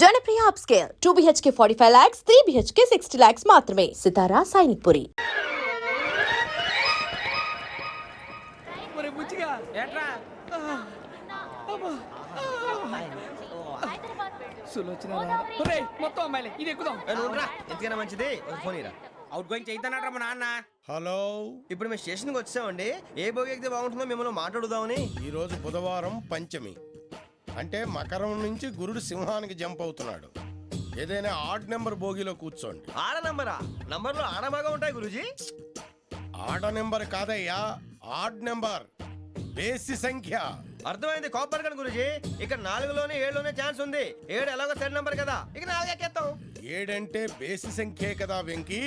Janapriya upscale 2 BHK 45 lakhs, 3 BHK 60 lakhs మాత్రమే. సితారా సైనిక్పురి. ఒరే బుచ్చిగా ఏట్రా సులోచన ఒరే మొత్తం అమ్మాయిలే ఇది ఎక్కుదాం. ఎందుకైనా మంచిది ఫోన్ ఇరా. అవుట్ గోయింగ్ చేద్దానట్రా మా నాన్న. హలో, ఇప్పుడు మేము స్టేషన్కి వచ్చామండి. ఏ బోగి ఎక్కితే బాగుంటుందో మిమ్మల్ని మాట్లాడుదామని. ఈరోజు బుధవారం పంచమి, అంటే మకరం నుంచి గురుడు సింహానికి జంప్ అవుతున్నాడు. ఏదైనా ఆడ్ నెంబర్ బోగిలో కూర్చోండి. ఆడ నంబరా? నంబర్లు ఆడ బాగా ఉంటాయి గురూజీ. ఆడ నెంబర్ కాదయ్యా, ఆడ్ నెంబర్, బేసి సంఖ్య. అర్థమైంది, కాపర్ కానీ గురూజీ. ఇక్కడ 4లోనే 7లోనే ఛాన్స్ ఉంది. 7 ఎలాగో సెడ్ నంబర్ కదా, ఇక 4 ఎక్కేస్తాం. 7 అంటే బేసి సంఖ్యే కదా వెంకీ.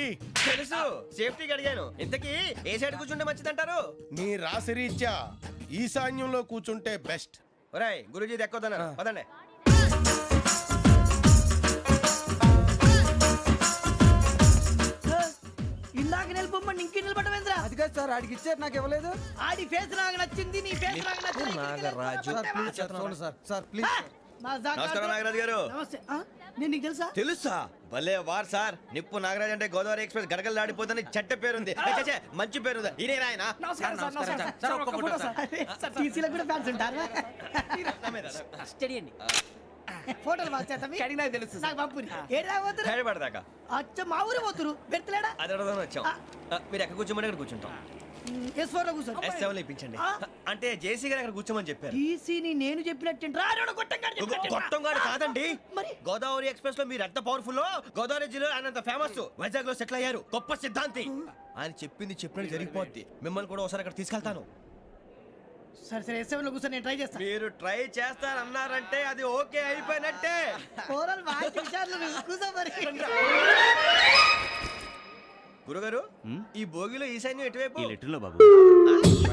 తెలుసు, సేఫ్టీకి అడిగాను. ఇంతకీ ఏ సైడ్ కూర్చుంటే మంచిదంటారు? నీ రాశి రీత్యా ఈశాన్యంలో కూర్చుంటే బెస్ట్. ఒరాయ్ గురూజీ దెక్కొద్దన్నారు, పదండి. ఇందాక నిలబొమ్మని ఇంకే నిలబడమేంద్రా? అది కాదు సార్, ఆడికి ఇచ్చారు నాకు ఇవ్వలేదు. ఆడి ఫేస్ నాకు నచ్చింది, నీ ఫేస్ నాకు నచ్చింది. నాగరాజు. Sir please. నమస్కారం నాగరాజు గారు. నమస్తే. నేను నీకు తెలుసా? తెలుసా? భలే వార్ సార్. నిప్పు నాగరాజ్ అంటే గోదావరి ఎక్స్ప్రెస్ గడగలు దాడిపోతుంది చెట్ట పేరుంది. మంచి పేరు. ఇదే ఆయన. నమస్కారం సార్, నమస్కారం సార్. ఒక్క ఫోటో సార్. టీసీలో కూడా ఫ్యాన్స్ ఉంటారా? స్టడీ అండి. ఫోటోలు మార్చేస్తాం. కడిగి నాకు తెలుసు. నాకు పంపుని. ఏడా పోతురు? హైదరాబాద్ అచ్చ మా ఊరు పోతురు. పెడతలేడా? అది అడగదామని వచ్చాం. మీరు ఎక్కడ కూర్చోమని అక్కడ కూర్చుంటాం. S4 లో కూర్చో. S7 ఇప్పించండి. అంటే జేసీ గారు అక్కడ కూర్చోమని చెప్పారు. టీసీని నేను చెప్పినట్టు రాడు గొట్టంగాడు కాదండి. మరి గోదావరి ఎక్స్ప్రెస్ లో మీరు ఎంత పవర్ఫుల్, గోదావరి జిల్లా ఆయన ఫేమస్. వైజాగ్ లో సెటిల్ అయ్యారు, గొప్ప సిద్ధాంతి. ఆయన చెప్పింది చెప్పినట్టు జరిగిపోద్ది. మిమ్మల్ని కూడా ఒకసారి అక్కడ తీసుకెళ్తాను. సరే సరే, S7 లో కూర్చో, నేను ట్రై చేస్తాను. మీరు ట్రై చేస్తారన్నారంటే అది ఓకే అయిపోయినట్టే. ఓరల్ వాయిస్ విచారణ కూర్చో మరి. గురుగారు, ఈ భోగిలో ఈశాన్యం ఎటువైపు?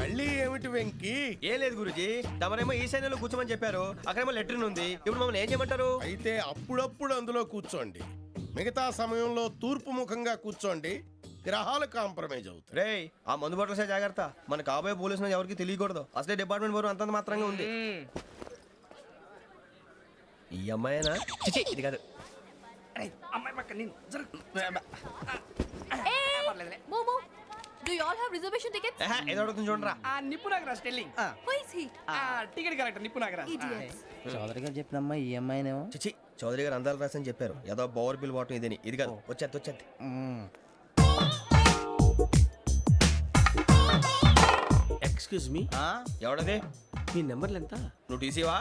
మళ్ళీ ఏమిటి వెంకీ? ఏం లేదు గురుజీ, తమరేమో ఈశాన్యంలో కూర్చోమని చెప్పారు. అక్కడేమో లెట్రిన్ ఉంది. ఇప్పుడు మమ్మల్ని ఏం చేయమంటారు? అయితే అప్పుడప్పుడు అందులో కూర్చోండి, మిగతా సమయంలో తూర్పు ముఖంగా కూర్చోండి. గ్రహాలు కాంప్రమైజ్ అవుతాయి. రేయ్, ఆ మందు బట్టలసే జాగ్రత్త. మన కాబోయే పోలీసులు ఎవరికి తెలియకూడదు. అసలే డిపార్ట్మెంట్ బోరు అంతంత మాత్రంగా ఉంది. ఈ అమ్మాయినా? చిచి, ఇది కాదు. అమ్మాయి పక్క నేను Momo, do you all have reservation tickets? ఏదో అడుగుతుంది చూడరా. ఆ నిప్పు Nagaraj telling. Who is he? Ticket correct నిప్పు నాగరాజ్. Idiots. చౌదరి గారు చెప్పినమ్మా ఈ అమ్మాయినేమో. చిచి, చౌదరి గారు అందాలు రాసని చెప్పారు. ఏదో బోర్ బిల్ వాటం ఇదని. ఇది కాదు, వచ్చేది. Excuse me, ఎవడది? మీ నెంబర్లు ఎంత? నువ్వు టీసీవా?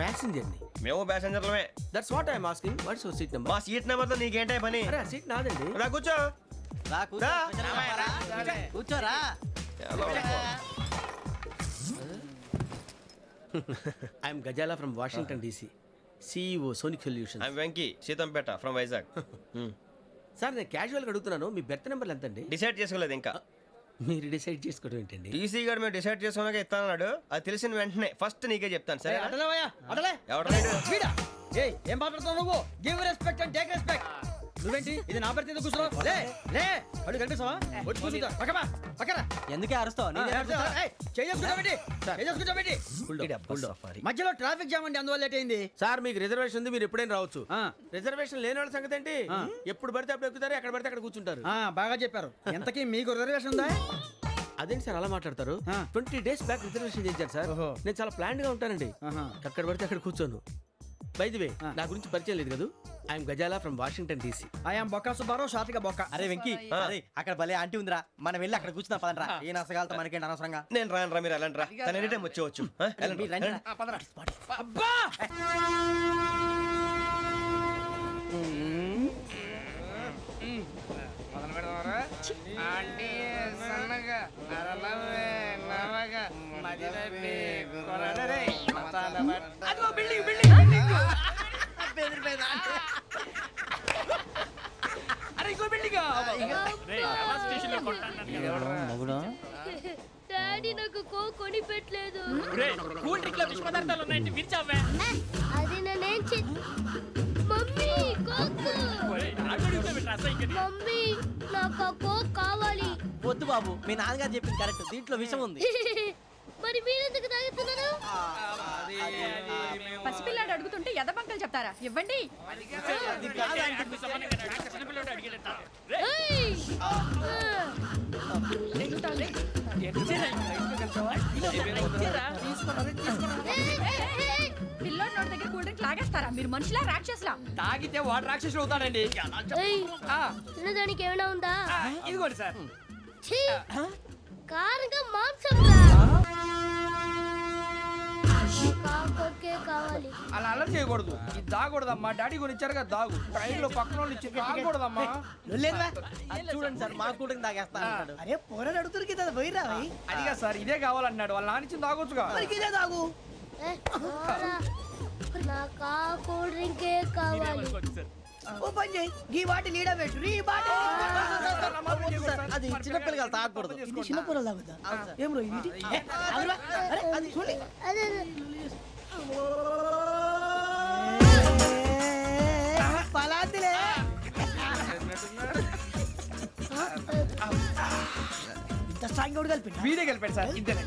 ప్యాసింజర్ ని. మేము ప్యాసెంజర్లమే. That's what I'm asking. What's your seat number? మా సీట్ నెంబర్తో నీకేంటే పని? అరే ఆ సీట్ నాదండి. రా కూర్చో. రా. కూర్చోరా. I'm Gazala from Washington DC, CEO Sonic Solutions. I'm Venky, Seethampeta from Vizag. Sir నేను క్యాజువల్గా అడుగుతున్నాను, మీ బెర్త్ నెంబర్లు ఎంత అండి? డిసైడ్ చేసుకోలేదు ఇంకా. మీరు డిసైడ్ చేసుకోవడం ఏంటండి? టీసీ గారు మేము డిసైడ్ చేసుకున్నాక ఇస్తానన్నాడు. అది తెలిసిన వెంటనే ఫస్ట్ నీకే చెప్తాను. సరే? అడలే ఎవడ? ఏం మాట్లాడుతున్నావు నువ్వు? Give respect and take respect. నువ్వేంటి ఇది నా పరిస్థితి ఎందుకు కూర్చున్నావు? లే లే, అడు కనిపిస్తావా? వచ్చి కూర్చుంటా. పక్కన ఎందుకే అరుస్తావు? మధ్యలో ట్రాఫిక్ జామ్ అండి, అందువల్ల లేట్ అయింది. సార్ మీకు రిజర్వేషన్ ఉంది, మీరు ఎప్పుడైనా రావచ్చు. రిజర్వేషన్ లేని వాళ్ళ సంగతి ఏంటి? ఎప్పుడు పడితే అప్పుడు ఎక్కుతారు, ఎక్కడ పడితే అక్కడ కూర్చుంటారు. బాగా చెప్పారు. ఎంతకీ మీకు రిజర్వేషన్ ఉందా? అదేంటి సార్ అలా మాట్లాడతారు? 20 days బ్యాక్ రిజర్వేషన్ చేయించారు సార్. నేను చాలా ప్లాన్డ్ గా ఉంటానండి. అక్కడ పడితే అక్కడ కూర్చోను. బై ది వే, నా గురించి పరిచయం లేదు కదా. I'm Gazala from Washington DC. I'm Bokka Subbarao, షార్ట్గా బొక్క. అరే వెంకీ, అక్కడ భలే ఆంటీ ఉందిరా, మనం వెళ్ళి అక్కడ కూర్చున్నా పదనరా. ఏ నసగాలతో మనకేంటి అనవసరంగా. నేను రాను, మీరు ఎలాంటి రా. తన ఎనీ టైం వచ్చేవచ్చు. అబ్బా డాడీ నాకు కోక్ కొని పెట్టలేదు. కూల్ డ్రింక్ లో విష పదార్థాలు ఉన్నాయంటే విరిచావే. అది నేనేం మమ్మీ కోక్. మమ్మీ నాకు కోక్ కావాలి. వద్దు బాబు, మీ నాన్నగారు చెప్పింది కరెక్ట్, దీంట్లో విషయం ఉంది. మరి మీరెందుకు తాగుతున్నారు? పసిపిల్లాడు అడుగుతుంటే ఎదబంకలు చెప్తారా? ఇవ్వండి. ఏయ్! పిల్లోడి నోటి దగ్గర కూల్ డ్రింక్ లాగేస్తారా? మీరు మనుషులా రాక్షసులా? తాగితే వాడు రాక్షసుడు అవుతాడండి. ఏయ్! తినడానికి ఏమైనా ఉందా? ఇదిగోండి సార్. ఛీ! కారంగా మాంసం రా. కాకొక్కే కావాలి. అలా అల్లరి చేయకూడదు. ఇది దాగకూడదమ్మా. డాడీ కొని ఇచ్చారు కదా దాగు. ట్రైన్ లో పక్కన వాళ్ళు ఇచ్చి దాగకూడదమ్మా. చూడండి సార్ మా కూడా తాగేస్తా అన్నాడు. అరే పోరాడు అడుగుతారు కదా పోయిరా అదిగా సార్ ఇదే కావాలన్నాడు. వాళ్ళ నాన్న ఇచ్చింది తాగొచ్చుగా. ఇదే తాగు. ఏ, పోరా. నాకు ఆ కూల్ డ్రింకే కావాలి. ఓ పని చేయి ఈ బాటిల్ ఈడ పెట్టు ఈ బాటిల్ అది చిన్నపిల్లలు తాగకూడదు. ఇది చిన్న పొరలు తాగుతా ఏం రో ఇది అరే అది చూడండి అదే పలాతిలే ఇంత స్ట్రాంగ్ కూడా కలిపి వీడే గెలిపాడు సార్. ఇంతేనే.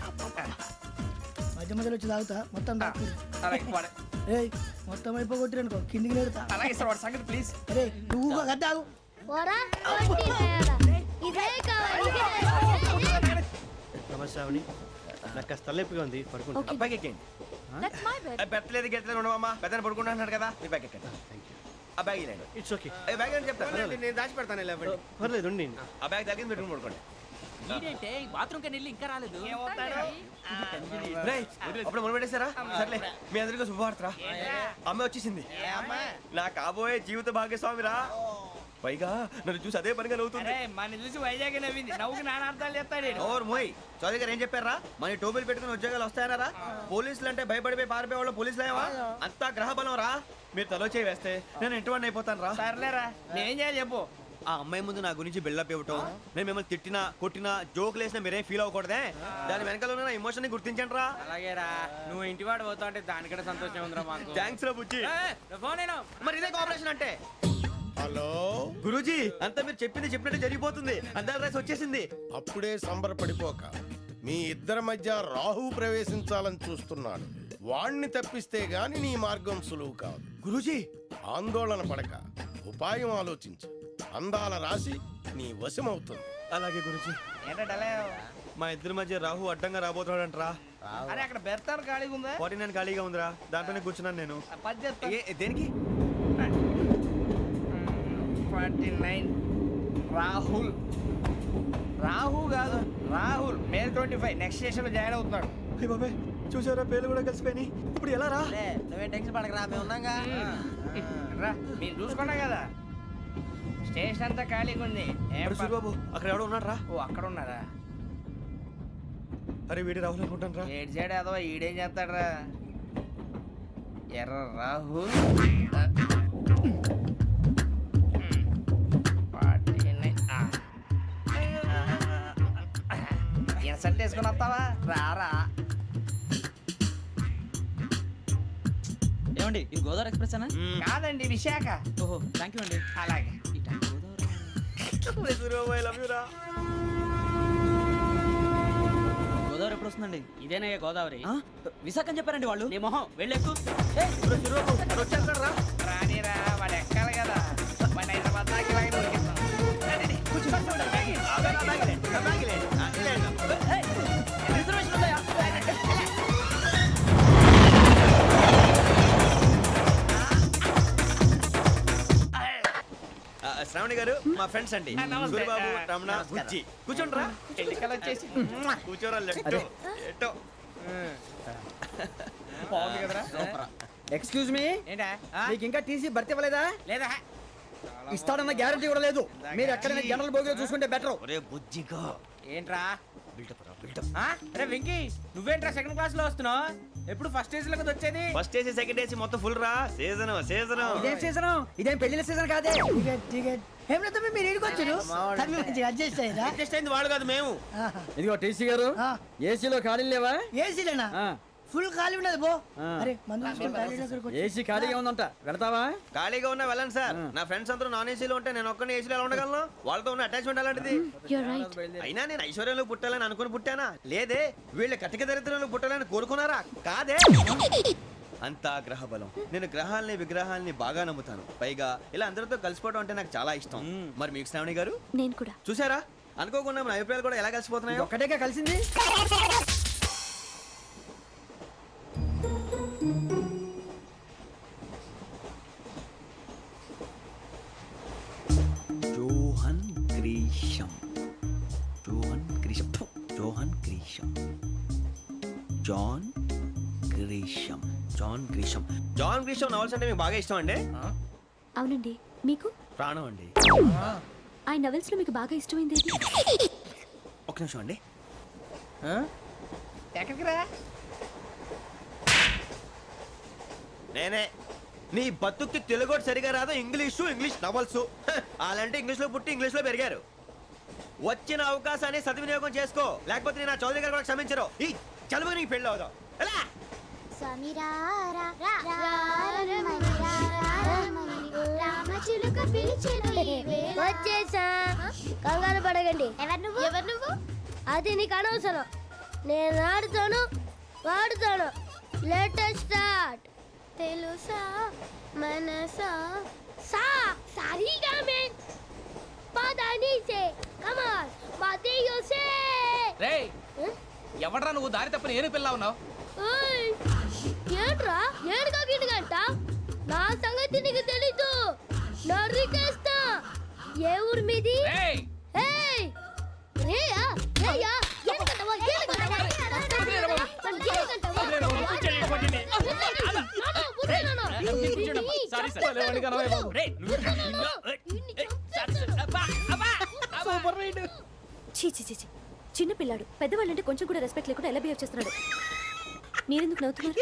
మధ్య మధ్యలో వచ్చి తాగుతా మొత్తం తాగు అలాగే వాడు. ఏయ్ మొత్తం అయిపోగొట్టిరు అనుకో కిందికి నేడుతా అలాగే సార్ వాడు సంగతి ప్లీజ్. అరే నువ్వు కదా తాగు పోరా కొట్టి తేడా. ఇదే కావాలి ఇదే. నమస్కారం నాకు కాస్త తలెప్పిగా ఉంది పడుకుంటా. అబ్బాయికి ఎక్కండి. That's my bed. పెట్టలేదు గెట్టలేదు ఉండవమ్మా. పెద్దని పడుకుంటున్నాడు కదా మీ బ్యాగ్ ఎక్కండి. ఆ బ్యాగ్ ఇలాండి. ఇట్స్ ఓకే ఏ బ్యాగ్ అని చెప్తాను. నేను దాచి పెడతాను లేవండి. పర్లేదు ఉండి. ఆ బ్యాగ్ తగ్గింది పెట్టుకుని పడుకోండి. బాత్రూమ్ కని వెళ్ళి ఇంకా రాలేదు. రేయ్, అప్పుడు మొదలు పెట్టేశారా? సర్లే మీ అందరికీ శుభవార్తరా. అమ్మ వచ్చేసింది. నా కాబోయే జీవిత భాగ్యస్వామిరా. పైగా నన్ను చూసి అదే పనిగా నవ్వుతుంది. మన చూసి వైజాగ్ నవ్వింది. నవ్వుకి నాన్న అర్థాలు చెప్తాడు. ఓర్ మోయ్ చౌదరి గారు ఏం చెప్పారా? మన టోబీలు పెట్టుకుని ఉద్యోగాలు వస్తాయనరా? పోలీసులు అంటే భయపడిపోయి పారిపోయే వాళ్ళు పోలీసులు ఏవా? అంతా గ్రహ బలం రా. మీరు తలో చేయి వేస్తే నేను ఇంటివాడిని అయిపోతాను రా. సర్లేరా నేనేం చేయాలి చెప్పు. ఆ అమ్మాయి ముందు నా గురించి బిల్డప్ ఇవ్వటం, నేను మిమ్మల్ని తిట్టినా కొట్టినా జోకులు వేసినా మీరేం ఫీల్ అవ్వకూడదే. దాని వెనకాల ఉన్న ఎమోషన్ ని గుర్తించండి రా. అలాగేరా నువ్వు ఇంటి వాడు పోతా అంటే దానికంటే సంతోషం ఉందిరా మాకు. థ్యాంక్స్ రా బుజ్జి. ఫోన్ అయినా మరి ఇదే కోఆపరేషన్ అంటే. హలో గురూజీ అంతా మీరు చెప్పింది చెప్పినట్టు జరిగిపోతుంది. అందాల రైస్ వచ్చేసింది. అప్పుడే సంబరపడిపోక మీ ఇద్దరి మధ్య రాహు ప్రవేశించాలని చూస్తున్నాడు. వాణ్ణి తప్పిస్తే గాని నీ మార్గం సులువు కాదు. గురూజీ ఆందోళన పడక ఉపాయం ఆలోచించు. అందాల రాశి నీ వశమవుతుంది. అలాగే గురూజీ. ఏంటంటే మా ఇద్దరి మధ్య రాహు అడ్డంగా రాబోతున్నాడంట్రా. అరే అక్కడ బెర్తాను ఖాళీగా ఉందా? 49 ఖాళీగా ఉందిరా. దాంట్లోనే కూర్చున్నాను నేను. పది చెప్తా. దేనికి? 49 రాహుల్. రాహు కాదు రాహుల్. మే 25 నెక్స్ట్ స్టేషన్ లో జాయిన్ అవుతున్నాడు. అయ్య బాబాయ్ చూసారా పేర్లు కూడా కలిసిపోయినాయి. ఇప్పుడు ఎలా రా? నువ్వే టెన్షన్ పడకరా మేము ఉన్నాగా. రా మీరు చూసుకున్నా కదా స్టేషన్ అంతా ఖాళీగా ఉంది. ఏం అరే సూరిబాబు అక్కడ ఎవడో ఉన్నాడు రా. ఓ అక్కడ ఉన్నారా? అరే వీడి రాహుల్ అనుకుంటాను రా. ఏడు సైడ్ అదో ఈడేం చేస్తాడరా? ఎర్ర రాహుల్. సెట్ వేసుకుని వస్తావా? రారా. ఏమండి ఇది గోదావరి ఎక్స్ప్రెస్ అనా? కాదండి విశాఖ. ఓహో థ్యాంక్ యూ అండి. అలాగే సూరిబాబు ఐ లవ్ యు రా. గోదావరి ఎప్పుడు వస్తుందండి? ఇదేనయ్య గోదావరి. విశాఖ అని చెప్పారండి వాళ్ళు. నీ మొహం వెళ్ళెక్కు. వచ్చేస్తాడు రా. రానిరా వాడు ఎక్కాలి కదా. వాడిని హైదరాబాద్ దాకా ఇలాగే ఉరికిస్తాం. రండి, కూర్చోండి. రిజర్వేషన్ ఉన్నాయా? శ్రావణి గారు మా ఫ్రెండ్స్ అండి. నమస్తే. సూరిబాబు రమణ బుజ్జి. కూర్చోండి రా. ఎన్నికలు వచ్చేసి కూర్చోరా లెట్టో ఎట్టో. బాగుంది కదరా? ఎక్స్క్యూజ్ మీ ఏంటా? మీకు ఇంకా టీసీ భర్తీ ఇవ్వలేదా? లేదా ఇస్తాడన్న గ్యారంటీ కూడా లేదు. మీరు ఎక్కడైనా జనరల్ బోగిలో చూసుకుంటే బెటర్. ఒరే బుజ్జిగా ఏంట్రా? బిల్డప్ రా బిల్డప్. అరే వెంకీ నువ్వేంట్రా సెకండ్ క్లాస్ లో వస్తున్నావు? ఎప్పుడు ఫస్ట్ ఏజ్ లో కదా వచ్చేది? ఫస్ట్ ఏసీ సెకండ్ ఏసీ మొత్తం ఫుల్ రా. Season season. ఇదేం సీజన్? ఇదేం పెళ్లిన సీజన్ కాదే. టికెట్ టికెట్ ఏం లేదు మీరు ఇడికొచ్చారు. అడ్జస్ట్ అయ్యారా? అడ్జస్ట్ అయింది వాళ్ళు కాదు మేము. ఇదిగో టీసీ గారు ఏసీలో ఖాళీ లేవా? ఏసీలేనా? ఫుల్ ఖాళీ ఉండదు బో అరే మందు తీసుకొని టాయిలెట్ దగ్గరకు వచ్చి- ఏసీ ఖాళీగా ఉందంట వెళ్తావా ఖాళీగా ఉన్నా వెళ్ళండి సార్ నా ఫ్రెండ్స్ అందరూ నాన్ ఏసీలో ఉంటే నేను ఒక్కనే ఏసీలో ఎలా ఉండగలను వాళ్ళతో ఉన్న అటాచ్మెంట్ అలాంటిది You're right. అయినా నేను ఐశ్వర్యంలో పుట్టాలని అనుకుని పుట్టానా లేదే వీళ్ళ కటిక దరిద్రంలో పుట్టాలని కోరుకున్నారా కాదే అంతా గ్రహ బలం నేను గ్రహాలని విగ్రహాలని బాగా నమ్ముతాను పైగా ఇలా అందరితో కలిసిపోవడం అంటే నాకు చాలా ఇష్టం మరి మీకు శ్రావణి గారు నేను కూడా. చూసారా అనుకోకుండా మన అభిప్రాయాలు కూడా ఎలా కలిసిపోతున్నాయో ఒక్కటేగా కలిసింది జోహన్ గ్రీషం జోహన్ గ్రీషం ఫు, Johan Grisham John Grisham John Grisham John Grisham novels అంటే మీకు బాగా ఇష్టం అండి అవునండి. మీకు? ప్రాణం అండి ఆ నవెల్స్ లో మీకు బాగా ఇష్టమైంది ఏది? ఒక నిమిషం అండి ఎక్కడికి రా నేనే నీ బతుక్కి తెలుగు కూడా సరిగా రాదు ఇంగ్లీష్ నవల్స్ అలాంటి ఇంగ్లీష్లో పుట్టి ఇంగ్లీష్లో పెరిగారు వచ్చిన అవకాశాన్ని సద్వినియోగం చేసుకో లేకపోతే నేను నా చౌదరి గారు కూడా క్షమించరు ఈ చదువు నీకు పెళ్ళి అవుదాం ఎలా వచ్చేసా కంగారు పడగండి. ఎవరు నువ్వు? అది నీకు అనవసరం. నేను ఆడుతాను వాడుతాను. Latest start. తెలుసా మనసా సా సారీగా మే పదని సే కమాన్ మాదేయో సే. రేయ్ ఎవడ్రా నువ్వు దారి తప్పని ఏను పిల్ల ఉన్నావు ఓయ్ ఏంట్రా ఏడుగా గిడుగంట నా సంగతి నీకు తెలీదు. నరికేస్తా. ఏ ఊరు మీది? రేయ్ ఏయ్ రేయా రేయా ఏడుగంటవా ఏడుగంటవా చీ చీ చీ చీ. చిన్న పిల్లాడు పెద్దవాళ్ళంటే కొంచెం కూడా రెస్పెక్ట్ లేకుండా ఎలా బిహేవ్ చేస్తున్నాడు. మీరెందుకు నవ్వుతున్నారు?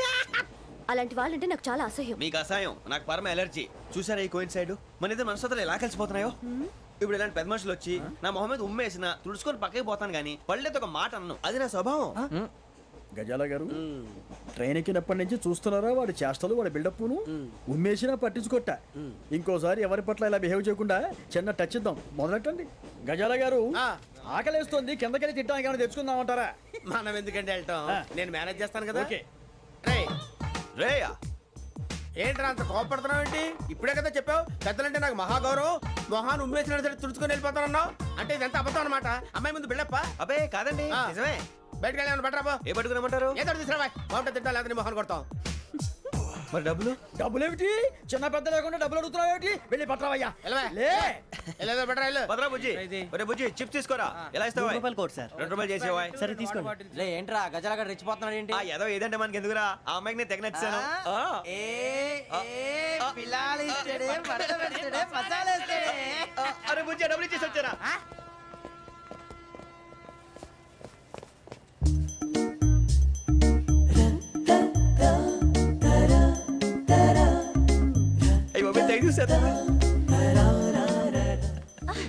అలాంటి వాళ్ళంటే నాకు చాలా అసహ్యం. మీకు అసహాయం నాకు పరమ ఎలర్జీ చూసారా ఈ కోయిన్ సైడ్ మన ఇద్దరు మనసులో ఎలా కలిసిపోతున్నాయో ఇప్పుడు ఇలాంటి పెద్ద మనుషులు వచ్చి నా మొహం మీద ఉమ్మేసిన తుడుచుకొని పక్కకి పోతాను కానీ పళ్ళేతో ఒక మాట అన్ను అది నా స్వభావం గజాల గారు ట్రైన్ ఎక్కినప్పటి నుంచి చూస్తున్నారా వాడి చేష్టలు వాడి బిల్డప్ను ఉమ్మేసినా పట్టించుకోట ఇంకోసారి ఎవరి పట్ల ఇలా బిహేవ్ చేయకుండా చిన్న టచ్ ఇద్దాం మొదలెట్టండి గజాల గారు ఆకలేస్తుంది కిందకెళ్ళి తిట్టడానికి ఏమైనా తెచ్చుకుందామంటారా మనం ఎందుకంటే వెళ్తాం నేను మేనేజ్ చేస్తాను కదా. ఓకే రేయా ఏంట్రా అంత కోపడుతున్నావు ఏంటి? ఇప్పుడే కదా చెప్పావు పెద్దలంటే నాకు మహాగౌరవం మొహాన్ని ఉమ్మేసిన సరే తుడుచుకొని వెళ్ళిపోతానన్నావు. అంటే ఇదంతా అబద్ధం అనమాట. అమ్మాయి ముందు బిళ్ళప్ప అబ్బే కాదండి నిజమే బయటకు వెళ్ళామని బట్రాబో ఏ పట్టుకురమ్మంటారు ఏదో తీసుకురా బాగుంటుంది తింటా లేదా మొహాన్ని కొడతాం. మరి డబ్బులు డబ్బులేమిటి చిన్న పెద్ద లేకుండా డబ్బులు అడుగుతున్నావు ఏమిటి వెళ్ళి పట్టరావయ్యా వెళ్ళవా? లే వెళ్ళేదో బట్రా వెళ్ళు. భద్రా బుజ్జి ఒరే బుజ్జి చిప్స్ తీసుకోరా ఎలా ఇస్తావా రూపాయలు కోట్ సార్ 2 రూపాయలు చేసేవా సరే తీసుకోండి లే ఏంట్రా గజాల గడ రెచ్చిపోతున్నాడు ఏంటి ఆ ఏదో ఏదంటే మనకి ఎందుకురా ఆ అమ్మాయికి నేను తెగ నచ్చాను అరే బుజ్జి డబ్బులు ఇచ్చేసి వచ్చారా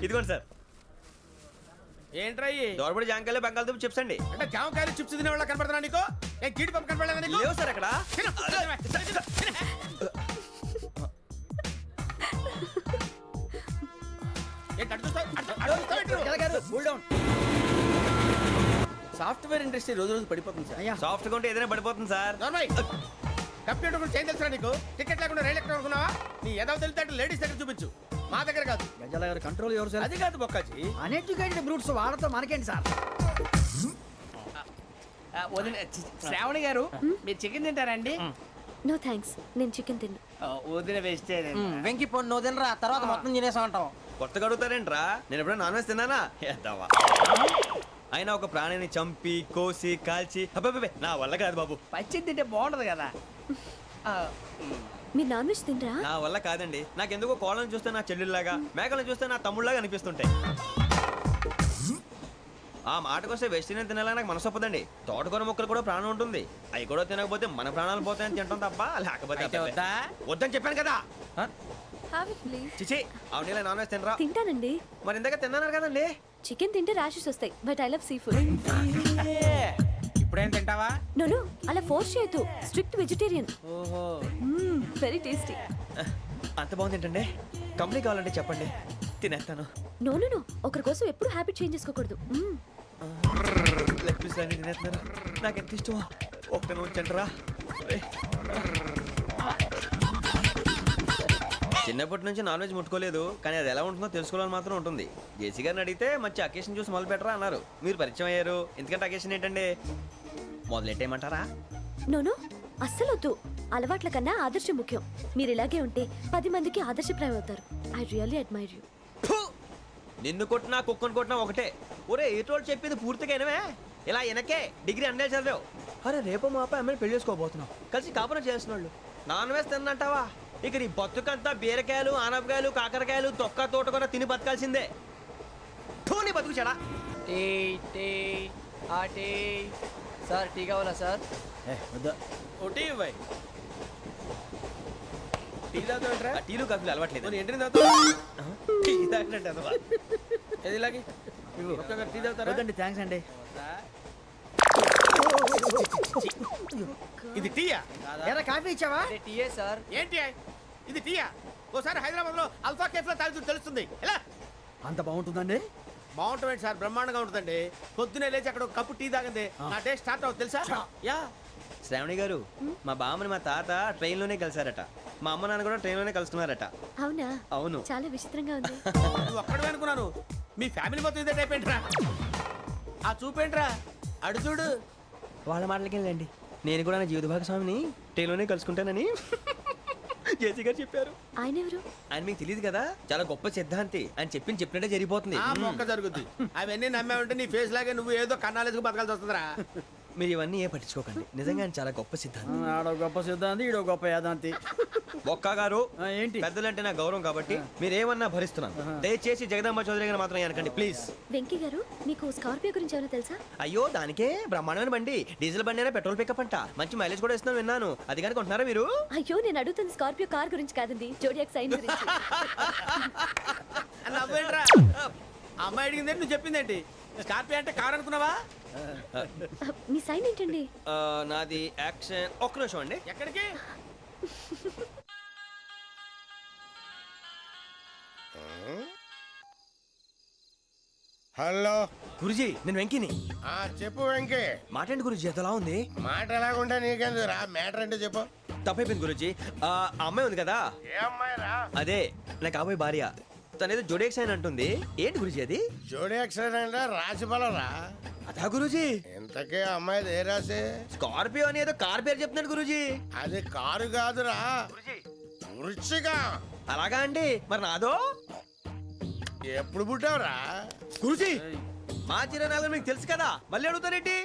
ఇదిగోండి సార్ ఏంట్రా ఇయి? దోరబడి జాంకాయలు బంగాళదుంప చిప్స్ అండి అంటే జామకాయలు చిప్స్ తినే వాళ్ళ కనపడుతున్నా నీకు ఏ గీడి పంపు కనపడలేదా నీకు? లేవు సార్ అక్కడ తిను, తిను. ఏంటి అటు చూస్తావు? అటు చూస్తావు ఏంటి నువ్వు? గజాల గారు కూల్ డౌన్ సాఫ్ట్వేర్ ఇండస్ట్రీ రోజు రోజు పడిపోతుంది సార్. అయ్యా సాఫ్ట్ గా ఉంటే ఏదైనా పడిపోతుంది సార్ నార్మల్ కంప్యూటర్ గురించి ఏం తెలుసా నీకు? టికెట్ లేకుండా రైలు ఎక్కడ అనుకున్నావా? నీ ఏదో తెలితే లేడీస్ దగ్గర చూపించు మా దగ్గర కాదు. గజాల గారు కంట్రోల్ ఎవరు సార్ అది కాదు బొక్కాజీ. అన్ఎడ్యుకేటెడ్ బ్రూట్స్ వాళ్ళతో మనకేంటి సార్ శ్రావణి గారు మీరు చికెన్ తింటారండి? No thanks. నేను చికెన్ తిన్నా. వదిన వేస్తే వెంకి పొన్ను నువ్వు తినరా తర్వాత మొత్తం తినేసా ఉంటాం కొత్తగా అడుగుతారేంట్రా నేను ఎప్పుడైనా నాన్ వెజ్ తిన్నానా ఎద్దావా అయినా ఒక ప్రాణిని చంపి కోసి కాల్చి అబ్బబ్బబ్బే, నా వల్ల కాదు బాబు పచ్చి తింటే బాగుంటది కదా. మీరు నాన్ వెజ్ తినరా? నా వల్ల కాదండి నాకెందుకో కోళ్ళని చూస్తే నా చెల్లెళ్ళలాగా మేకలను చూస్తే నా తమ్ముళ్ళలాగా అనిపిస్తుంటాయి ఆ మాటకొస్తే వెస్టిరియన్ తినాలని నాకు మనసు ఒప్పదండి తోటకూర మొక్కలు కూడా ప్రాణం ఉంటుంది అవి కూడా తినకపోతే మన ప్రాణాలు పోతాయని తింటాం తప్ప లేకపోతే అబ్బబ్బే. వద్దని చెప్పాను కదా చిచి అవునీ నాన్ వెజ్ తినరా తింటానండి. మరి ఇందాక తిన్నాను కదండి చికెన్ తింటే ర్యాషెస్ వస్తాయి but I love sea food. ఇప్పుడేం తింటావా? నోను అలా ఫోర్స్ చేయొద్దు. Strict vegetarian. ఓహో, వెరీ టేస్టీ. అంత బాగుంది ఏంటంటే కంపెనీ కావాలంటే చెప్పండి, తినేస్తాను. నో ఒకరి కోసం ఎప్పుడు హ్యాబిట్ చేంజ్ చేసుకోకూడదు. లెగ్ పీస్ అన్ని తినేస్తున్నాను, నాకు ఎంత ఇష్టమో. ఒకటే ఉంచండి రా. చిన్నప్పటి నుంచి నాన్ వెజ్ ముట్టుకోలేదు, కానీ అది ఎలా ఉంటుందో తెలుసుకోవాలని మాత్రం ఉంటుంది. జేసీ గారిని అడిగితే మంచి అకేషన్ చూసి మొదలు పెట్టరా అన్నారు. మీరు పరిచయం అయ్యారు, ఎందుకంటే అకేషన్ ఏంటండి మొదలెట్టేయమంటారా? నోను అస్సలు వద్దు. అలవాట్ల కన్నా ఆదర్శం ముఖ్యం. మీరు ఇలాగే ఉంటే 10 మందికి ఆదర్శప్రాయం అవుతారు. I really admire you. నిన్ను కొట్టినా కుక్కను కొట్టినా ఒకటే. ఒరే ఏటోళ్ళు చెప్పింది పూర్తిగా వినవే. ఇలా వెనకే డిగ్రీ అన్నే చదివావు. అరే రేపు మా అబ్బాయి అమ్మని పెళ్లి చేసుకోబోతున్నావు, కలిసి కాపురం చేసిన వాళ్ళు నాన్ వెజ్ తిన్నంటావా? ఇక నీ బతుకంతా బీరకాయలు, ఆనపకాయలు, కాకరకాయలు, తొక్క తోట కూడా తిని బతకాల్సిందే. నీ బతుకు చెడా. టీ టీ ఆ టీ సార్ టీ కావాలా సార్? వద్దా. ఒకటి ఇవ్వాయి. టీ తాగుతావేంట్రా? టీలు కాఫీలు అలవాట్లేదు. ఏంటి తాగుతావు? టీ తాగినట్టు అదవా. ఏది ఇలాగే ఒక్కొక్క టీ తాగుతారా? వద్దండి, థ్యాంక్స్ అండి. ఇది టీయా? ఎరా కాఫీ ఇచ్చావా? టీయే సార్. ఏంటి ఇది టీయా? ఓసారి హైదరాబాద్ లో అల్ఫా కేఫ్ లో తాగుతూ తెలుస్తుంది. ఎలా అంత బాగుంటుందండి? బాగుంటుంది సార్, బ్రహ్మాండంగా ఉంటుందండి. పొద్దునే లేచి అక్కడ ఒక కప్పు టీ తాగింది నా డే స్టార్ట్ అవుతుంది తెలుసా? యా శ్రావణి గారు, మా బామ్మని మా తాత ట్రైన్లోనే కలిసారట. మా అమ్మ నాన్న కూడా ట్రైన్లోనే కలుసుకున్నారట. అవునా? అవును. చాలా విచిత్రంగా ఉంది. నువ్వు ఒక్కడే అనుకున్నాను, మీ ఫ్యామిలీ మొత్తం ఇదే టైప్ ఏంట్రా? ఆ చూపేంట్రా, అడు చూడు. వాళ్ళ మాటలకి వెళ్ళండి, నేను కూడా నా జీవిత భాగస్వామిని ట్రైన్లోనే కలుసుకుంటానని జేసీ గారు చెప్పారు. ఆయన ఎవరు? ఆయన మీకు తెలియదు కదా, చాలా గొప్ప సిద్ధాంతి. ఆయన చెప్పినట్టే జరిగిపోతుంది. ఆ మొక్క జరుగుద్ది. అవన్నీ నమ్మే ఉంటే నీ ఫేస్ లాగే నువ్వు ఏదో కన్నాలేసుకు బతకాల్సి వస్తుందిరా. మీరు ఇవన్నీ ఏ పట్టించుకోకండి, నిజంగా ఆయన చాలా గొప్ప సిద్ధాంతి. ఆడో గొప్ప సిద్ధాంతి, ఈడో గొప్ప యాదాంతి. బొక్క గారు, ఏంటి? పెద్దలంటే నా గౌరవం కాబట్టి మీరేమన్నా భరిస్తున్నాను. దయచేసి జగదాంబ చౌదరి గారు మాత్రం అనకండి ప్లీజ్. వెంకీ గారు, మీకు స్కార్పియో గురించి ఏమైనా తెలుసా? అయ్యో దానికే బ్రహ్మాండమైన బండి, డీజిల్ బండి అయినా పెట్రోల్ పికప్ అంట, మంచి మైలేజ్ కూడా ఇస్తున్నాను విన్నాను. అది కానీ కొంటున్నారా మీరు? అయ్యో నేను అడుగుతుంది స్కార్పియో కార్ గురించి కాదండి, జోడియాక్ సైన్ గురించి. నవ్వేంట్రా? అమ్మాయి అడిగిందేంటి, నువ్వు చెప్పిందేంటి? స్కార్పియో అంటే కార్ అనుకున్నావా? మీ సైన్ ఏంటండి? నాది యాక్షన్. ఒక్క నిమిషం అండి. ఎక్కడికి? హలో గురుజీ, నేను వెంకిని. చెప్పు వెంకీ. మాట్లాడండి గురుజీ, ఎంతలా ఉంది? మాట ఎలాగుంటా నీకెందుకు రా, మ్యాటర్ అంటే చెప్పు. తప్పైపోయింది గురుజీ. ఆ అమ్మాయి ఉంది కదా, ఏ అమ్మాయి రా? అదే నా కాబోయే భార్య. తనేదో జోడేక్స్ అని అంటుంది. ఏంటి గురుజీ అది? జోడి యాక్సిడెంట్ రాసి రా. అదా గురుజీ? ఇంతకే అమ్మాయి ఏ రాసి? స్కార్పియో అని ఏదో కార్ పేరు చెప్తున్నాడు గురుజీ. అది కారు కాదురా, వృచ్చిక. అలాగా అండి, మరి నాదో? ఎప్పుడు పుట్టావురా? గురుజీ మా చిరనాలు మీకు తెలుసు కదా, మళ్ళీ అడుగుతారేంటి?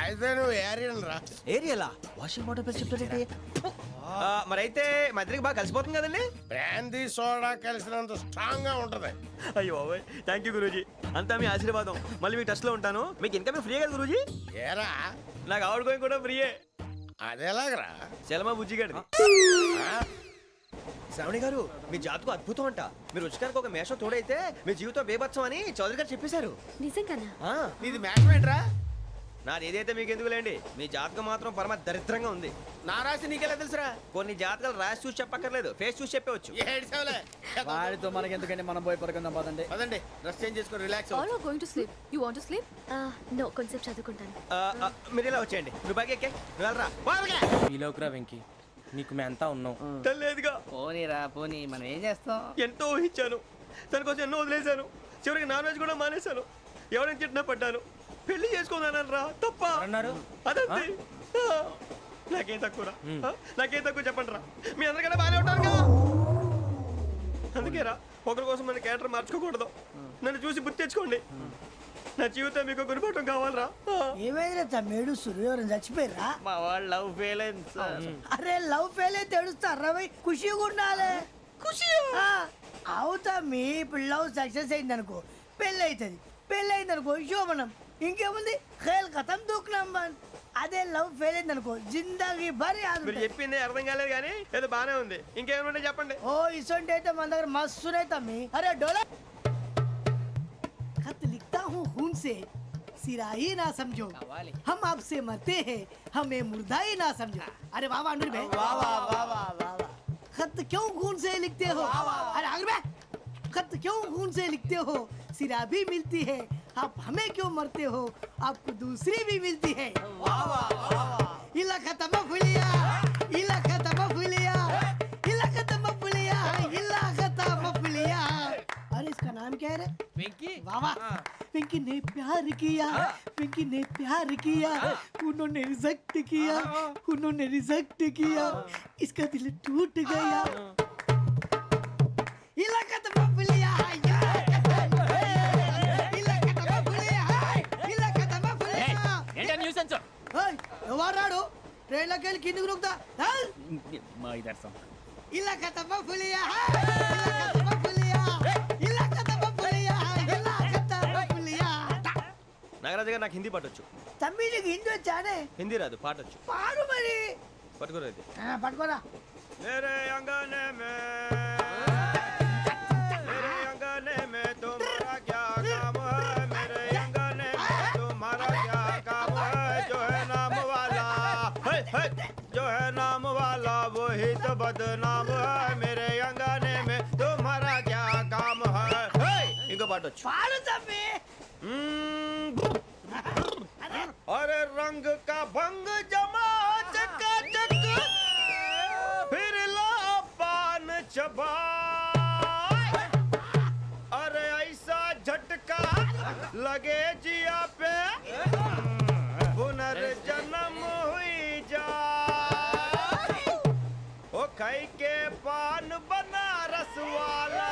అయితే నువ్వు ఏరియన్ రా. ఏరియలా? వాషింగ్ వాటర్ పేరు చెప్తారేంటి? మరైతే మా ఇద్దరికి బాగా కలిసిపోతుంది కదండి. బ్రాందీ సోడా కలిసినంత స్ట్రాంగ్ గా ఉంటది. అయ్యో థ్యాంక్ యూ గురూజీ, అంతా మీ ఆశీర్వాదం. మళ్ళీ మీకు టచ్ లో ఉంటాను. మీకు ఇంకా ఫ్రీ కదా గురూజీ? ఏరా నాకు ఆవిడ గోయింగ్ కూడా ఫ్రీయే. అదేలాగరా? చలమా బుజ్జి గారిది. శ్రావణి గారు, మీ జాతకు అద్భుతం అంట. మీరు రుచికారికి ఒక మేషం తోడైతే మీ జీవితం బేబత్సం అని చౌదరి గారు చెప్పేశారు. నిజంగానా? నీది మ్యాచ్ ఏంట్రా? నాది ఏదైతే మీకు ఎందుకులేండి, మీ జాతకం మాత్రం పరమ దరిద్రంగా ఉంది. నా రాసి నీకెలా తెలుసురా? కొన్ని జాతకాలు రాసి చూసి చెప్పక్కర్లేదు, ఫేస్ చూసి చెప్పవచ్చు. ఏడ్చావులే. వాడితో మనకి ఎందుకండి, మనం పోయి పడుకుందాం పదండి. పదండి, డ్రెస్ చేంజ్ చేసుకొని relax All are going to sleep. You want to sleep? No, కొంచెం చదువుకుంటాను. మీరు ఇలా వచ్చేయండి. నువ్వు బాగా ఎక్కే, నువ్వు వెళ్ళరా. ఈలోకురా వెంకీ, నీకు మేమంతా ఉన్నాం. తెలియదుగా. పోనీరా పోనీ, మనం ఏం చేస్తాం? ఎంతో ఊహించాను, తన కోసం ఎన్నో వదిలేశాను. చివరికి నాన్ వెజ్ కూడా మానేశాను. ఎవరైనా తిట్టినా పడ్డాను. పెళ్లి చేసుకున్నానరా తప్ప అన్నారు. అదంతే. నాకేం తక్కువరా? నాకేం తక్కువ చెప్పండి రా. మీ అందరికన్నా బాగానే ఉంటారు కదా. అందుకేరా ఒకరి కోసం మన క్యారెక్టర్ మార్చుకోకూడదు. నన్ను చూసి గుర్తు తెచ్చుకోండి. నా జీవితం మీకు గురిపటం కావాలరా. ఏమైనా తమ్మేడు సురవరం చచ్చిపోయిరా? మా వాళ్ళు లవ్ ఫెయిల్ అయింది సార్. అరే లవ్ ఫెయిల్ అయితే ఏడుస్తారా? ఖుషిగా ఉండాలి. ఖుషి అవుతా. మీ ఇప్పుడు లవ్ సక్సెస్ అయింది అనుకో, పెళ్ళి అవుతుంది. పెళ్ళి అయింది అనుకో శోభనం. ఇంకేముంది, ఖేల్ కథం దూకునాం బాన్. అదే లవ్ ఫెయిల్ అయింది అనుకో, జిందాగీ భారీ. మీరు చెప్పింది అర్థం కాలేదు కానీ ఏదో బానే ఉంది. ఇంకేమైనా చెప్పండి. ఓ ఇసొంటి అయితే మన దగ్గర మస్తునే తమ్మి. అరే డోలా खत लिखता हूँ खून से, सिरा ही ना समझो हम आपसे मरते हैं हमें मुर्दा ही ना समझो अरे वाह वाह अनुर भाई वाह वाह वाह वाह वाह वाह खत क्यों खून से लिखते हो अरे अनुर भाई खत क्यों खून से लिखते हो सिरा भी मिलती है आप हमें क्यों मरते हो आपको दूसरी भी मिलती है इला खत्म फुलिया इला खत्म फुलिया इला खत्म फुलिया इला खत्म फुलिया अरे इसका नाम क्या है रे వెంకీ वाह वाह पिंकी ने प्यार किया पिंकी ने प्यार किया उन्होंने रिजेक्ट किया उन्होंने रिजेक्ट किया इसका दिल टूट गया इलाका तो बबलिया इलाका तो बबलिया इलाका तो बबलिया ఏంటా న్యూసెన్స్ ओए ఎవరాడు ట్రైన్ లోకి వెళ్ళి కిందికి రుకుతా మా ఇదర్సం ఇలాకా तो बबलिया इलाका तो बबलिया इलाका तो बबलिया इलाका तो बबलिया నాగరాజు గారు నాకు హిందీ పాటొచ్చు. తమ్మి నీకు హిందీ వచ్చానే హిందీ రాదు పాటొచ్చు. పాడు మరి పట్టుకోలేదు. పట్టుకోరా मेरे अंगने में मेरे अंगने में तुम्हारा क्या काम है मेरे अंगने में तुम्हारा क्या काम है जो है नाम वाला जो है नाम वाला वही तो बदनाम है मेरे अंगने में तुम्हारा क्या काम है इनको पाटो పాడు తమ్మి अरे रंग का भंग जमा चका चक फिर ला पान चबा अरे ऐसा झटका लगे जिया पे पुनर्जन्म हुई जा ओ खाई के पान बनारस वाला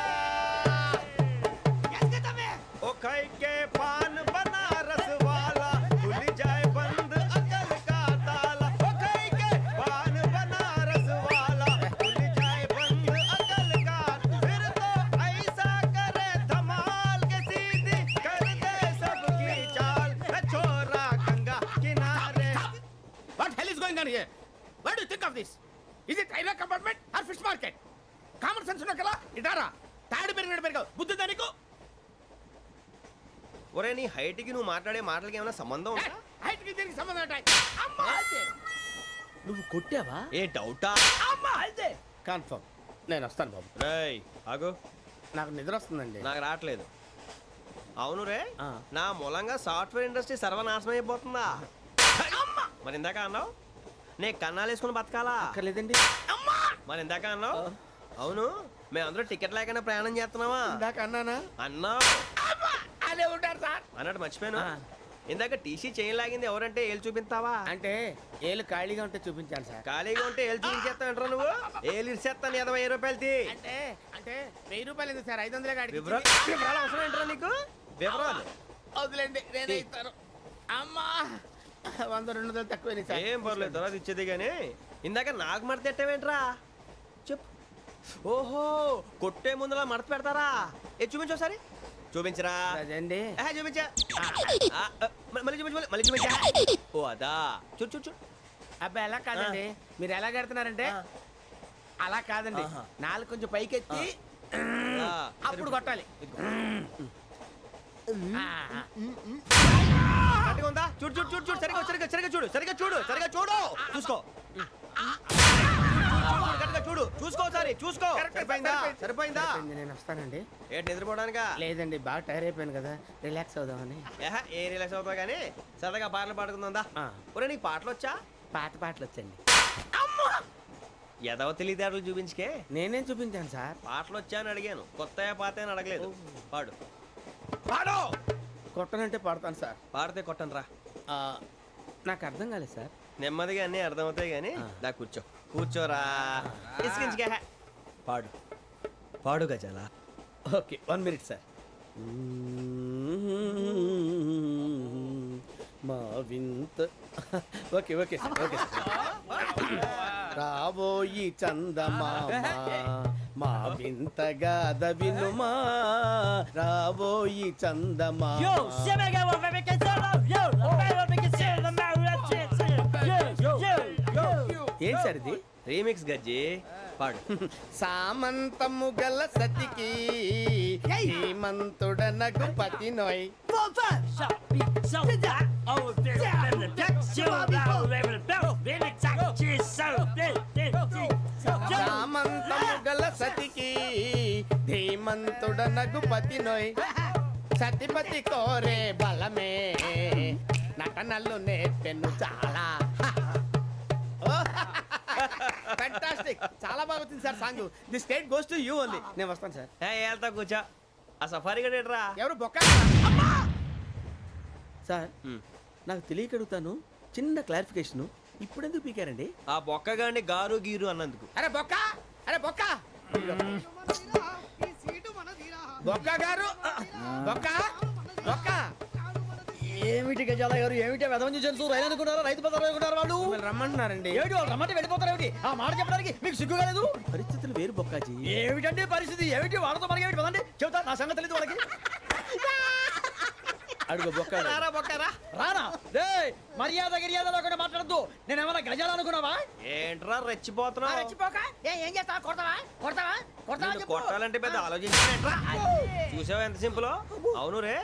ओ खाई के पान बनारस वाला खुल जाए बंद अकल का ताला ओ खाई के पान बनारस वाला खुल जाए बंद अकल का फिर तो ऐसा करे धमाल के सीधी कर दे सबकी चाल छोरा गंगा किनारे What hell is going on here? What do you think of this? Is it railway compartment or fish market? Common sense ఉన్న కదా ఇటారా తాడు పెరిగినట్టు పెరిగావు బుద్ధి దానికి ఒరే నీ హైట్ కి నువ్వు మాట్లాడే మాటలకి ఏమైనా సంబంధం ఉందా హైట్ కి దీనికి సంబంధం ఉంటాయి అమ్మా అదే నువ్వు కొట్టావా? ఏ డౌటా అమ్మా అదే కన్ఫర్మ్ నేను వస్తాను బాబు రేయ్ ఆగు నాకు నిద్ర వస్తుందండి నాకు రావట్లేదు అవును రే ఆ. నా మూలంగా సాఫ్ట్వేర్ ఇండస్ట్రీ సర్వనాశనం అయిపోతుందా మరి ఇందాక అన్నావు నే కన్నాలు వేసుకుని బతకాలా అక్కర్లేదండి. మరి ఇందాక అన్నావు అవును మేమందరూ టికెట్ లేకుండా ప్రయాణం చేస్తున్నావా ఇందాక అన్నానా అన్నావు అదే ఉంటారు సార్ అన్నట్టు మర్చిపోయాను ఆ. ఇందాక టీసీ చేయి లాగింది ఎవరంటే ఏళ్ళు చూపిస్తావా అంటే ఏళ్ళు ఖాళీగా ఉంటే చూపించాను సార్ ఖాళీగా ఉంటే ఏళ్ళు చూపించేస్తావు నువ్వు ఏళ్ళు ఇచ్చేస్తాను 20 రూపాయలు తీ అంటే అంటే 1000 రూపాయలు ఎందుకు సార్ 500 కాడికి వివరాలు అవసరం ఏంట్రా నీకు వివరాలు వదిలేండి నేనే ఇస్తాను అమ్మా 100-200 తక్కువ సార్ ఏం పర్లేదు తర్వాత ఇచ్చేది కానీ ఇందాక నాకు మడత ఎట్టవేంట్రా చెప్పు ఓహో కొట్టే ముందులా మడత పెడతారా ఏ చూపించు ఒకసారి చూపించరా అదండి చూపించా మళ్ళీ చూపించు మళ్ళీ చూపించా ఓ అదా చూడు చూడు చూడు అబ్బాయి ఎలా కాదండి మీరు ఎలా కడుతున్నారంటే అలా కాదండి ఆహా. నాలుగు కొంచెం పైకెత్తి ఆ, అప్పుడు కొట్టాలి ఆ, గట్టిగా ఉందా చూడు చూడు చూడు చూడు సరిగా సరిగా సరిగా చూడు సరిగా చూడు సరిగా చూడు చూసుకో గట్టిగా చూడు చూసుకో ఒకసారి చూసుకో సరిపోయిందా సరిపోయిందా సరిపోయింది, నేను వస్తానండి ఏంటి నిద్రపోవడానికా లేదండి బాగా టైర్ అయిపోయాను కదా రిలాక్స్ అవుదామని ఏ రిలాక్స్ అవుతావు కానీ సరదాగా పాటలు పాడుకుందా ఆ. ఒరే నీకు పాటలు వచ్చా పాత పాటలు వచ్చండి ఎదవ తెలివితేటలు చూపించుకే నేనేం చూపించాను సార్ పాటలు వచ్చా అని అడిగాను కొత్త పాత అని అడగలేదు పాడు పాడు కొట్టనంటే పాడతాను సార్ పాడితే కొట్టను రా ఆ, నాకు అర్థం కాలేదు సార్ నెమ్మదిగా అన్నీ అర్థమవుతాయి కానీ దా కూర్చో కూర్చోరా ఇసుకించుకే పాడు పాడు గజాల ఓకే 1 మినిట్ సార్ మా వింత ఓకే ఓకే సార్ ఓకే రాబోయి చందమామ మా వింతగా వినుమా రాబోయి చందమామ ఏంటి సార్ ఇది రీమిక్స్ గజ్జి పాడు. సామంతము గల సతికి హేమంతుడనగు పతి నోయ్. సామంతము గల సతికి ధీమంతుడనగు పతి నోయ్. సతిపతి కోరే బలమే నటనలు నేర్పెను చాలా. ఫ్యాంటాస్టిక్, చాలా బాగా వచ్చింది sir song. The state goes to you only. నేను వస్తాను సార్. వెళ్తా కూర్చో. ఆ సఫారీ గడేట్రా. ఎవరు బొక్క? సార్ నాకు తెలియక అడుగుతాను, చిన్న క్లారిఫికేషన్. ఇప్పుడు ఎందుకు పీకారండి? ఆ బొక్కగాడిని గారు గీరు అన్నందుకు. అరే బొక్క, అరే బొక్క, బొక్క గారు, బొక్క బొక్క. ఏమిటి గజాల గారు, ఏమిటి వెదవం చూసాను రైలు అనుకున్నారా, రైతు బజార్ అనుకున్నారు వాళ్ళు? మిమ్మల్ని రమ్మంటున్నారండి. ఏమిటి వాళ్ళు రమ్మంటే వెళ్ళిపోతారు ఏమిటి? ఆ మాట చెప్పడానికి మీకు సిగ్గు కాలేదు? పరిస్థితులు వేరు బొక్కాజీ. ఏమిటండి పరిస్థితి, ఏమిటి వాళ్ళతో మనకి ఏమిటి పదండి చెబుతా, నా సంగతి తెలియదు వాళ్ళకి. అడుగు బొక్క. రానా రే, మర్యాద గిర్యాద లేకుండా మాట్లాడద్దు. నేను ఏమైనా గజాలు అనుకున్నావా? ఏంట్రా రెచ్చిపోతున్నావు? రెచ్చిపోక ఏం చేస్తావా? కొడతావా కొడతావా కొడతావా నిన్ను చెప్పు. కొట్టాలంటే పెద్ద ఆలోచించానేంట్రా. చూసావా ఎంత సింపుల్. అవును రే,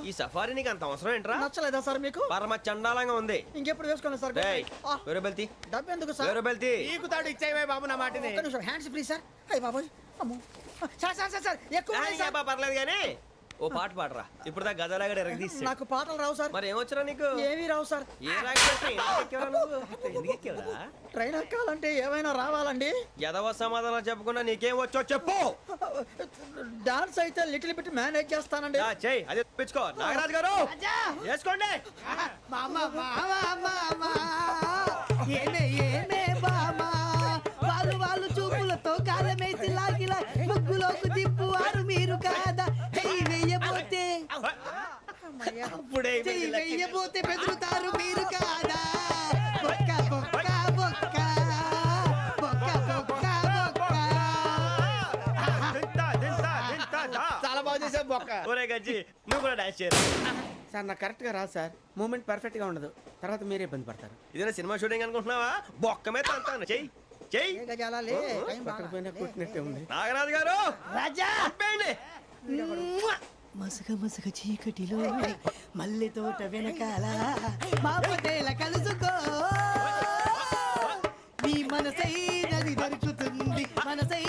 ఈ సఫారీ నీకు అంత అవసరం ఏంట్రా? నచ్చలేదా సార్ మీకు? పరమ చండాలంగా ఉంది. ఇంకెప్పుడు వేసుకోండి సార్. ఏయ్, వేరే బెల్తి, డబ్బు ఎందుకు సార్? వేరే బెల్తి. నీకు తాడు ఇచ్చేవే బాబు నా మాటని. ఒక్క నిమిషం, హ్యాండ్స్ ఫ్రీ సార్. అయ్యి బాబోయ్, అమ్మో. సార్ సార్ సార్ సార్ ఎక్కువ ఉన్నాయి సార్. పర్లేదు కానీ ఓ పాట పాడరా. ఇప్పుడు దా గదలాగడ ఎరగదీసి. నాకు పాటలు రావు సార్. మరి ఏమొచ్చరా నీకు? ఏమీ రావు సార్. ఏ రాకపోతే ఎందుకు ఎక్కేవరా నువ్వు? ఎందుకు ఎక్కేవరా? ట్రైన్ ఎక్కాలంటే ఏమైనా రావాలండి. ఎదవ సమాధానం చెప్పకుండా నీకేం వచ్చో చెప్పు. డాన్స్ అయితే లిటిల్ బిట్ మేనేజ్ చేస్తానండి. చెయ్యి, అదే తెప్పించుకో. నాగరాజు గారు వేసుకోండి. మామ మామ మామ ఏమే ఏమే బామ, వాళ్ళు చూపులతో కాలమేసి లాగిలా ముగ్గులోకి తిప్పువారు మీరు కాదా? చెయ్యి వెయ్యబోతే అప్పుడే చెయ్యి వెయ్యబోతే బెదురుతారు మీరు కాదా? బొక్క బొక్క బొక్క బొక్క బొక్క బొక్క. చాలా బాగా చేసావు బొక్క. ఒరే గజ్జి, నువ్వు కూడా డాన్స్ చేయరు. సార్ నాకు కరెక్ట్ గా రాదు సార్. మూమెంట్ పర్ఫెక్ట్ గా ఉండదు, తర్వాత మీరే ఇబ్బంది పడతారు. ఇదేనా సినిమా షూటింగ్ అనుకుంటున్నావా? బొక్క మీద అంటాను. చెయ్యి చెయ్యి. ఏ గజాలాలే, టైం బాగా. పక్కన కొట్టినట్టే ఉంది. నాగరాజు గారు రాజా ఆపేయండి. మసక మసక చీకటిలో మల్లె తోట వెనకాల మా పటేల కలుసుకో, నీ మనసైనది దొరుకుతుంది, మనసై